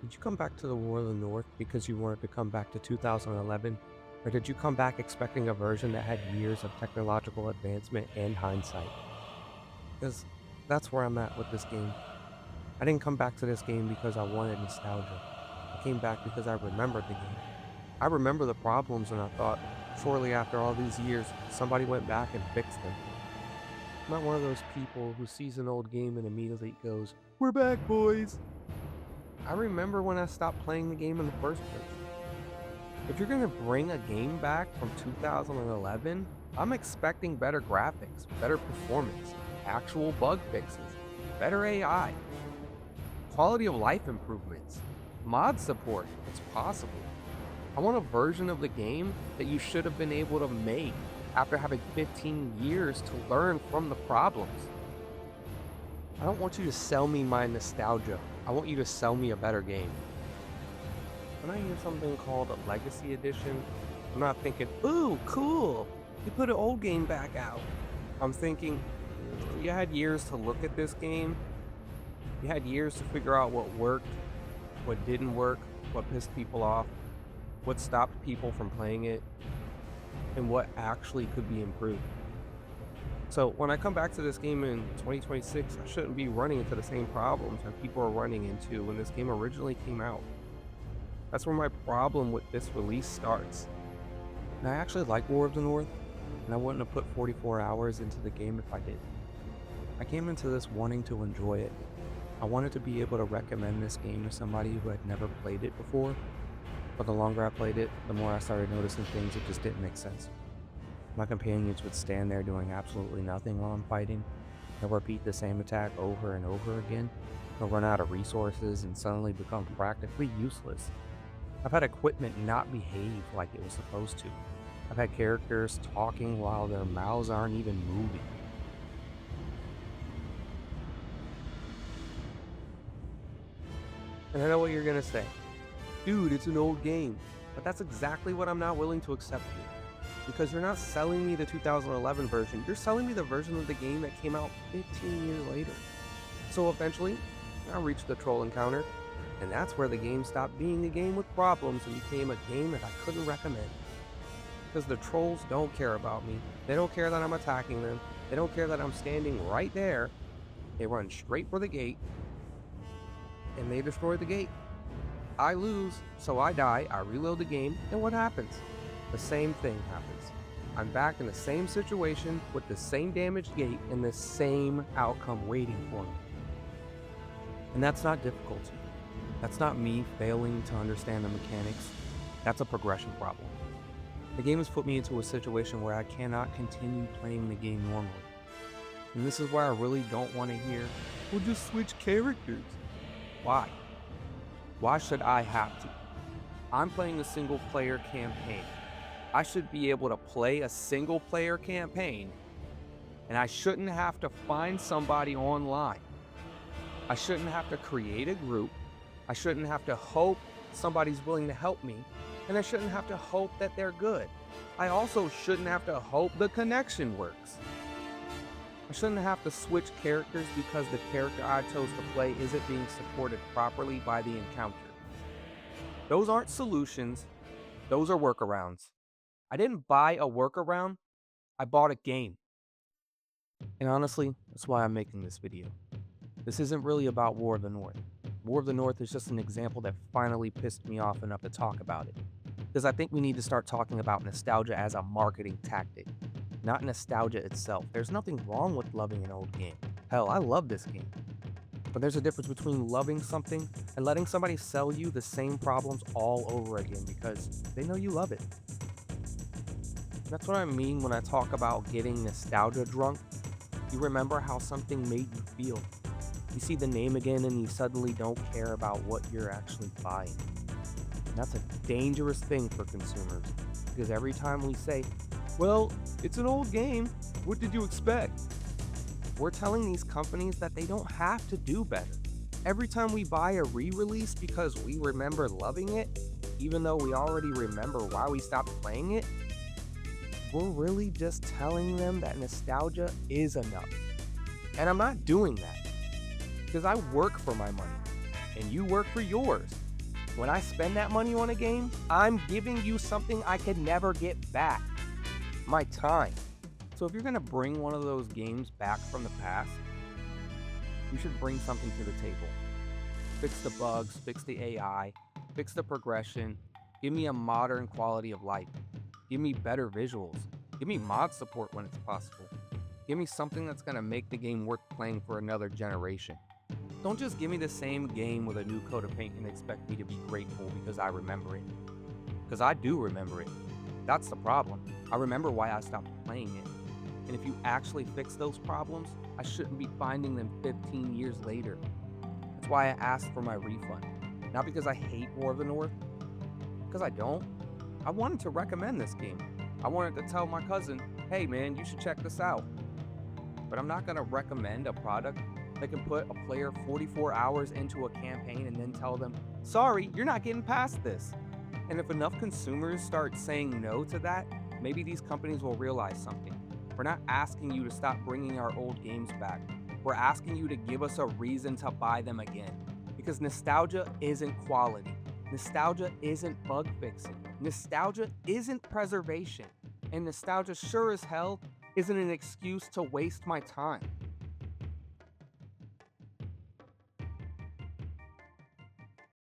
Did you come back to the War of the North because you wanted to come back to 2011? Or did you come back expecting a version that had years of technological advancement and hindsight? Because that's where I'm at with this game. I didn't come back to this game because I wanted nostalgia. I came back because I remembered the game. I remember the problems and I thought, surely after all these years, somebody went back and fixed them. I'm not one of those people who sees an old game and immediately goes, "We're back, boys." I remember when I stopped playing the game in the first place. If you're gonna bring a game back from 2011, I'm expecting better graphics, better performance, actual bug fixes, better AI, quality of life improvements, mod support if it's possible. I want a version of the game that you should have been able to make after having 15 years to learn from the problems. I don't want you to sell me my nostalgia. I want you to sell me a better game. When I hear something called a Legacy Edition, I'm not thinking, ooh, cool, you put an old game back out. I'm thinking, you had years to look at this game. You had years to figure out what worked, what didn't work, what pissed people off, what stopped people from playing it, and what actually could be improved. So when I come back to this game in 2026, I shouldn't be running into the same problems that people are running into when this game originally came out. That's where my problem with this release starts. And I actually like War of the North, and I wouldn't have put 44 hours into the game if I did. I came into this wanting to enjoy it. I wanted to be able to recommend this game to somebody who had never played it before, but the longer I played it, the more I started noticing things that just didn't make sense. My companions would stand there doing absolutely nothing while I'm fighting. They'll repeat the same attack over and over again. They'll run out of resources and suddenly become practically useless. I've had equipment not behave like it was supposed to. I've had characters talking while their mouths aren't even moving. And I know what you're gonna say. Dude, it's an old game. But that's exactly what I'm not willing to accept here. Because you're not selling me the 2011 version, you're selling me the version of the game that came out 15 years later. So eventually, I reached the troll encounter, and that's where the game stopped being a game with problems and became a game that I couldn't recommend. Because the trolls don't care about me, they don't care that I'm attacking them, they don't care that I'm standing right there, they run straight for the gate, and they destroy the gate. I lose, so I die, I reload the game, and what happens? The same thing happens. I'm back in the same situation with the same damaged gate and the same outcome waiting for me. And that's not difficulty. That's not me failing to understand the mechanics. That's a progression problem. The game has put me into a situation where I cannot continue playing the game normally. And this is why I really don't want to hear, we'll just switch characters. Why? Why should I have to? I'm playing a single player campaign. I should be able to play a single player campaign, and I shouldn't have to find somebody online. I shouldn't have to create a group. I shouldn't have to hope somebody's willing to help me, and I shouldn't have to hope that they're good. I also shouldn't have to hope the connection works. I shouldn't have to switch characters because the character I chose to play isn't being supported properly by the encounter. Those aren't solutions, those are workarounds. I didn't buy a workaround, I bought a game. And honestly, that's why I'm making this video. This isn't really about War of the North. War of the North is just an example that finally pissed me off enough to talk about it. Because I think we need to start talking about nostalgia as a marketing tactic, not nostalgia itself. There's nothing wrong with loving an old game. Hell, I love this game. But there's a difference between loving something and letting somebody sell you the same problems all over again because they know you love it. That's what I mean when I talk about getting nostalgia drunk. You remember how something made you feel. You see the name again and you suddenly don't care about what you're actually buying. And that's a dangerous thing for consumers because every time we say, well, it's an old game, what did you expect? We're telling these companies that they don't have to do better. Every time we buy a re-release because we remember loving it, even though we already remember why we stopped playing it, we're really just telling them that nostalgia is enough. And I'm not doing that because I work for my money and you work for yours. When I spend that money on a game, I'm giving you something I could never get back. My time. So if you're gonna bring one of those games back from the past, you should bring something to the table. Fix the bugs, fix the AI, fix the progression, give me a modern quality of life. Give me better visuals. Give me mod support when it's possible. Give me something that's gonna make the game worth playing for another generation. Don't just give me the same game with a new coat of paint and expect me to be grateful because I remember it. Because I do remember it. That's the problem. I remember why I stopped playing it. And if you actually fix those problems, I shouldn't be finding them 15 years later. That's why I asked for my refund. Not because I hate War of the North, because I don't. I wanted to recommend this game. I wanted to tell my cousin, hey man, you should check this out. But I'm not gonna recommend a product that can put a player 44 hours into a campaign and then tell them, sorry, you're not getting past this. And if enough consumers start saying no to that, maybe these companies will realize something. We're not asking you to stop bringing our old games back. We're asking you to give us a reason to buy them again. Because nostalgia isn't quality. Nostalgia isn't bug fixing. Nostalgia isn't preservation. And nostalgia sure as hell isn't an excuse to waste my time.